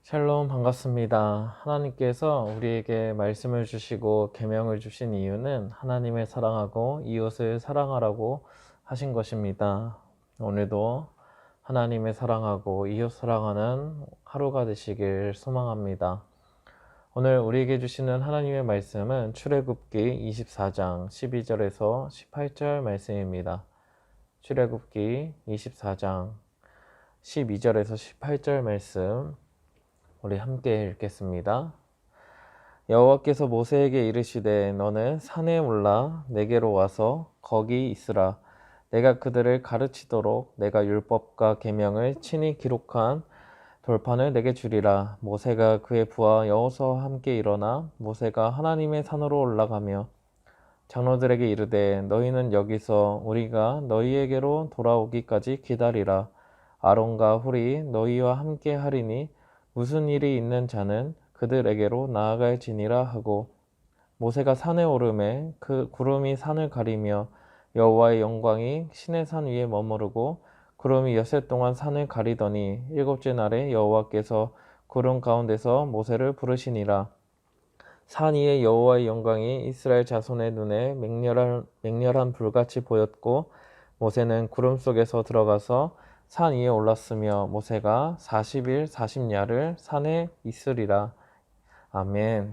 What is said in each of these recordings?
샬롬 반갑습니다. 하나님께서 우리에게 말씀을 주시고 계명을 주신 이유는 하나님을 사랑하고 이웃을 사랑하라고 하신 것입니다. 오늘도 하나님을 사랑하고 이웃 사랑하는 하루가 되시길 소망합니다. 오늘 우리에게 주시는 하나님의 말씀은 출애굽기 24장 12절에서 18절 말씀입니다. 출애굽기 24장 12절에서 18절 말씀 우리 함께 읽겠습니다. 여호와께서 모세에게 이르시되 너는 산에 올라 내게로 와서 거기 있으라. 내가 그들을 가르치도록 내가 율법과 계명을 친히 기록한 돌판을 내게 주리라. 모세가 그의 부하 여호수아와 함께 일어나 모세가 하나님의 산으로 올라가며 장로들에게 이르되 너희는 여기서 우리가 너희에게로 돌아오기까지 기다리라. 아론과 훌이 너희와 함께 하리니 무슨 일이 있는 자는 그들에게로 나아갈지니라 하고 모세가 산에 오르매 그 구름이 산을 가리며 여호와의 영광이 시내산 위에 머무르고 구름이 엿새 동안 산을 가리더니 일곱째 날에 여호와께서 구름 가운데서 모세를 부르시니라. 산 위에 여호와의 영광이 이스라엘 자손의 눈에 맹렬한 불같이 보였고 모세는 구름 속에서 들어가서 산 위에 올랐으며 모세가 40일 40야를 산에 있으리라. 아멘.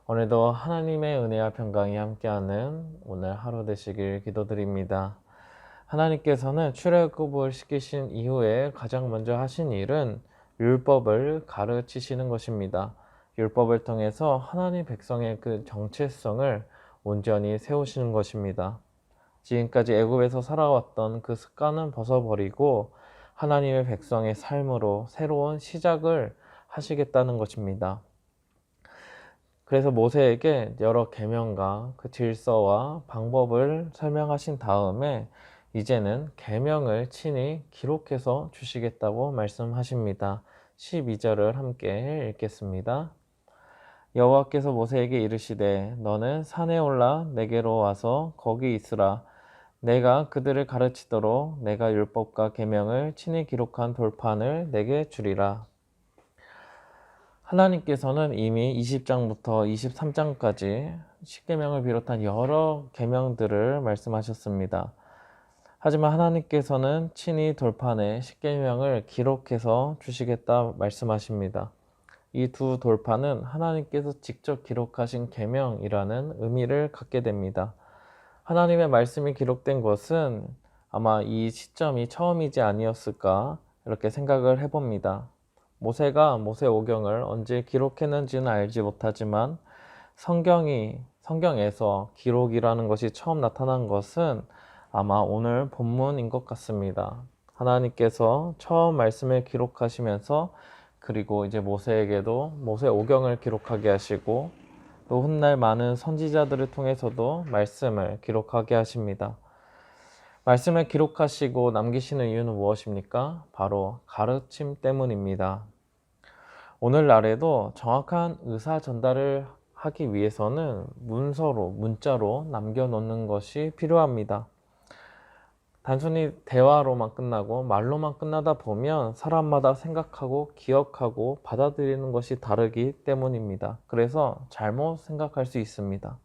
오늘도 하나님의 은혜와 평강이 함께하는 오늘 하루 되시길 기도드립니다. 하나님께서는 출애굽을 시키신 이후에 가장 먼저 하신 일은 율법을 가르치시는 것입니다. 율법을 통해서 하나님 백성의 그 정체성을 온전히 세우시는 것입니다. 지금까지 애굽에서 살아왔던 그 습관은 벗어버리고 하나님의 백성의 삶으로 새로운 시작을 하시겠다는 것입니다. 그래서 모세에게 여러 계명과 그 질서와 방법을 설명하신 다음에 이제는 계명을 친히 기록해서 주시겠다고 말씀하십니다. 12절을 함께 읽겠습니다. 여호와께서 모세에게 이르시되 너는 산에 올라 내게로 와서 거기 있으라. 내가 그들을 가르치도록 내가 율법과 계명을 친히 기록한 돌판을 내게 주리라. 하나님께서는 이미 20장부터 23장까지 십계명을 비롯한 여러 계명들을 말씀하셨습니다. 하지만 하나님께서는 친히 돌판에 십계명을 기록해서 주시겠다 말씀하십니다. 이 두 돌판은 하나님께서 직접 기록하신 계명이라는 의미를 갖게 됩니다. 하나님의 말씀이 기록된 것은 아마 이 시점이 처음이지 아니었을까 이렇게 생각을 해봅니다. 모세가 모세오경을 언제 기록했는지는 알지 못하지만 성경에서 기록이라는 것이 처음 나타난 것은 아마 오늘 본문인 것 같습니다. 하나님께서 처음 말씀을 기록하시면서 그리고 이제 모세에게도 모세오경을 기록하게 하시고 또 훗날 많은 선지자들을 통해서도 말씀을 기록하게 하십니다. 말씀을 기록하시고 남기시는 이유는 무엇입니까? 바로 가르침 때문입니다. 오늘날에도 정확한 의사 전달을 하기 위해서는 문자로 남겨놓는 것이 필요합니다. 단순히 대화로만 끝나고 말로만 끝나다 보면 사람마다 생각하고 기억하고 받아들이는 것이 다르기 때문입니다. 그래서 잘못 생각할 수 있습니다.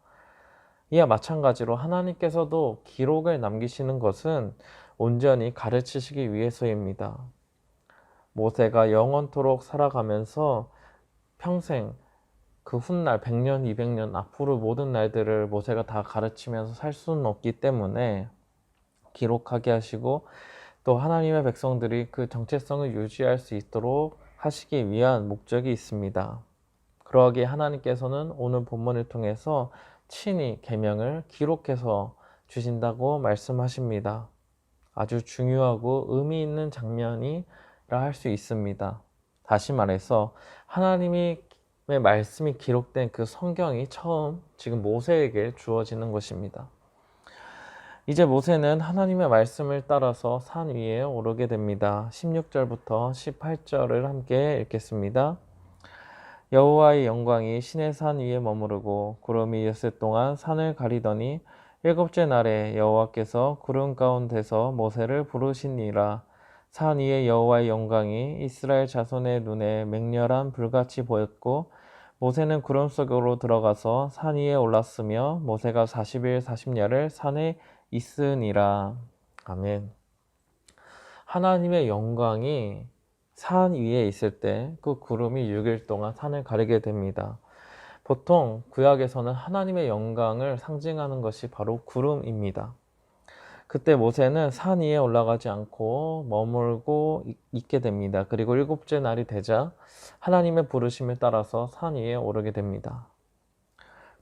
이와 마찬가지로 하나님께서도 기록을 남기시는 것은 온전히 가르치시기 위해서입니다. 모세가 영원토록 살아가면서 평생 그 훗날 100년, 200년 앞으로 모든 날들을 모세가 다 가르치면서 살 수는 없기 때문에 기록하게 하시고 또 하나님의 백성들이 그 정체성을 유지할 수 있도록 하시기 위한 목적이 있습니다. 그러기에 하나님께서는 오늘 본문을 통해서 친히 계명을 기록해서 주신다고 말씀하십니다. 아주 중요하고 의미 있는 장면이라 할 수 있습니다. 다시 말해서 하나님의 말씀이 기록된 그 성경이 처음 지금 모세에게 주어지는 것입니다. 이제 모세는 하나님의 말씀을 따라서 산 위에 오르게 됩니다. 16절부터 18절을 함께 읽겠습니다. 여호와의 영광이 시내산 위에 머무르고 구름이 엿새 동안 산을 가리더니 일곱째 날에 여호와께서 구름 가운데서 모세를 부르시니라. 산 위에 여호와의 영광이 이스라엘 자손의 눈에 맹렬한 불같이 보였고 모세는 구름 속으로 들어가서 산 위에 올랐으며 모세가 40일 40야를 산에 있으니라. 아멘. 하나님의 영광이 산 위에 있을 때 그 구름이 6일 동안 산을 가리게 됩니다. 보통 구약에서는 하나님의 영광을 상징하는 것이 바로 구름입니다. 그때 모세는 산 위에 올라가지 않고 머물고 있게 됩니다. 그리고 7째 날이 되자 하나님의 부르심에 따라서 산 위에 오르게 됩니다.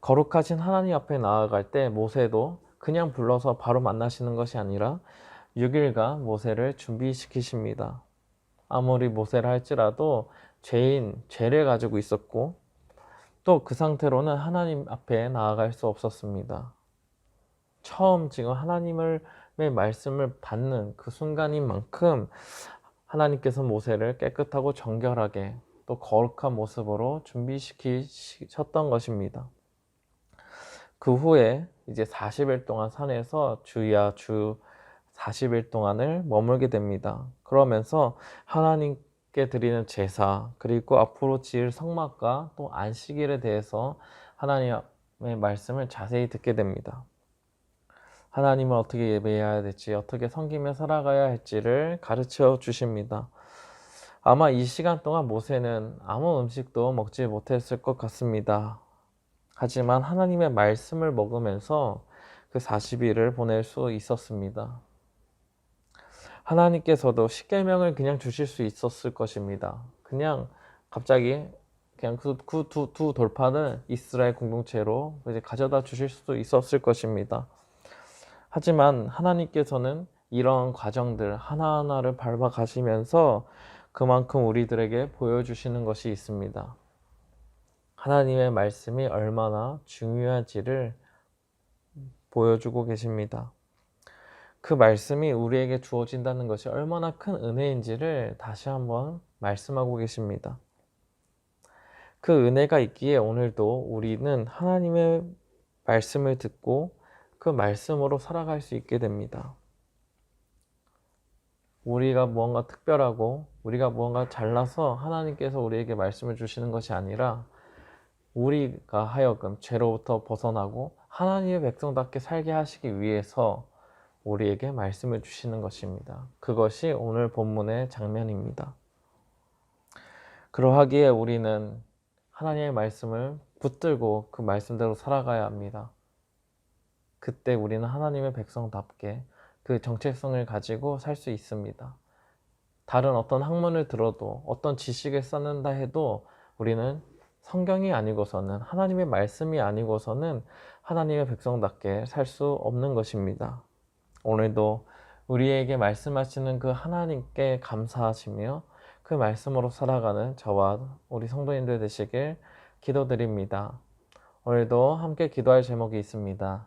거룩하신 하나님 앞에 나아갈 때 모세도 그냥 불러서 바로 만나시는 것이 아니라 6일간 모세를 준비시키십니다. 아무리 모세라 할지라도 죄를 가지고 있었고 또 그 상태로는 하나님 앞에 나아갈 수 없었습니다. 처음 지금 하나님의 말씀을 받는 그 순간인 만큼 하나님께서 모세를 깨끗하고 정결하게 또 거룩한 모습으로 준비시키셨던 것입니다. 그 후에 이제 40일 동안 산에서 주야 주 40일 동안을 머물게 됩니다. 그러면서 하나님께 드리는 제사 그리고 앞으로 지을 성막과 또 안식일에 대해서 하나님의 말씀을 자세히 듣게 됩니다. 하나님을 어떻게 예배해야 될지, 어떻게 섬기며 살아가야 할지를 가르쳐 주십니다. 아마 이 시간 동안 모세는 아무 음식도 먹지 못했을 것 같습니다. 하지만 하나님의 말씀을 먹으면서 그 40일을 보낼 수 있었습니다. 하나님께서도 십계명을 그냥 주실 수 있었을 것입니다. 그냥 갑자기 그냥 두 돌판을 이스라엘 공동체로 이제 가져다 주실 수도 있었을 것입니다. 하지만 하나님께서는 이런 과정들 하나하나를 밟아 가시면서 그만큼 우리들에게 보여주시는 것이 있습니다. 하나님의 말씀이 얼마나 중요한지를 보여주고 계십니다. 그 말씀이 우리에게 주어진다는 것이 얼마나 큰 은혜인지를 다시 한번 말씀하고 계십니다. 그 은혜가 있기에 오늘도 우리는 하나님의 말씀을 듣고 그 말씀으로 살아갈 수 있게 됩니다. 우리가 무언가 특별하고 우리가 무언가 잘나서 하나님께서 우리에게 말씀을 주시는 것이 아니라 우리가 하여금 죄로부터 벗어나고 하나님의 백성답게 살게 하시기 위해서 우리에게 말씀을 주시는 것입니다. 그것이 오늘 본문의 장면입니다. 그러하기에 우리는 하나님의 말씀을 붙들고 그 말씀대로 살아가야 합니다. 그때 우리는 하나님의 백성답게 그 정체성을 가지고 살 수 있습니다. 다른 어떤 학문을 들어도 어떤 지식을 쌓는다 해도 우리는 성경이 아니고서는 하나님의 말씀이 아니고서는 하나님의 백성답게 살 수 없는 것입니다. 오늘도 우리에게 말씀하시는 그 하나님께 감사하시며 그 말씀으로 살아가는 저와 우리 성도님들 되시길 기도드립니다. 오늘도 함께 기도할 제목이 있습니다.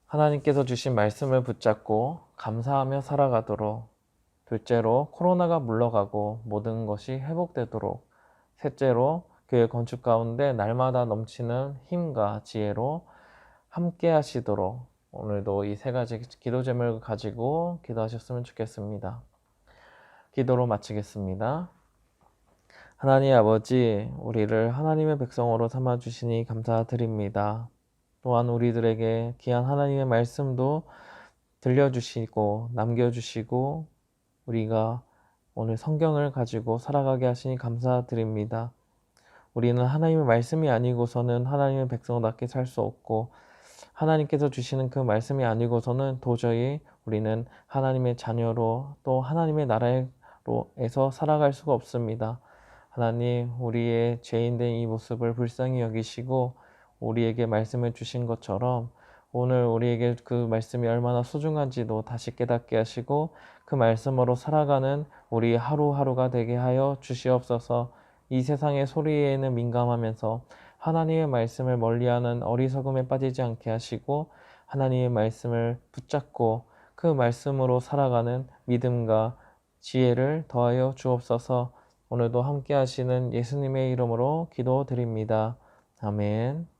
하나님께서 주신 말씀을 붙잡고 감사하며 살아가도록, 둘째로 코로나가 물러가고 모든 것이 회복되도록, 셋째로 교회 건축 가운데 날마다 넘치는 힘과 지혜로 함께 하시도록 오늘도 이 세 가지 기도 제목을 가지고 기도하셨으면 좋겠습니다. 기도로 마치겠습니다. 하나님 아버지, 우리를 하나님의 백성으로 삼아주시니 감사드립니다. 또한 우리들에게 귀한 하나님의 말씀도 들려주시고 남겨주시고 우리가 오늘 성경을 가지고 살아가게 하시니 감사드립니다. 우리는 하나님의 말씀이 아니고서는 하나님의 백성답게 살 수 없고 하나님께서 주시는 그 말씀이 아니고서는 도저히 우리는 하나님의 자녀로 또 하나님의 나라에서 살아갈 수가 없습니다. 하나님, 우리의 죄인된 이 모습을 불쌍히 여기시고 우리에게 말씀을 주신 것처럼 오늘 우리에게 그 말씀이 얼마나 소중한지도 다시 깨닫게 하시고 그 말씀으로 살아가는 우리 하루하루가 되게 하여 주시옵소서. 이 세상의 소리에는 민감하면서 하나님의 말씀을 멀리하는 어리석음에 빠지지 않게 하시고 하나님의 말씀을 붙잡고 그 말씀으로 살아가는 믿음과 지혜를 더하여 주옵소서. 오늘도 함께 하시는 예수님의 이름으로 기도드립니다. 아멘.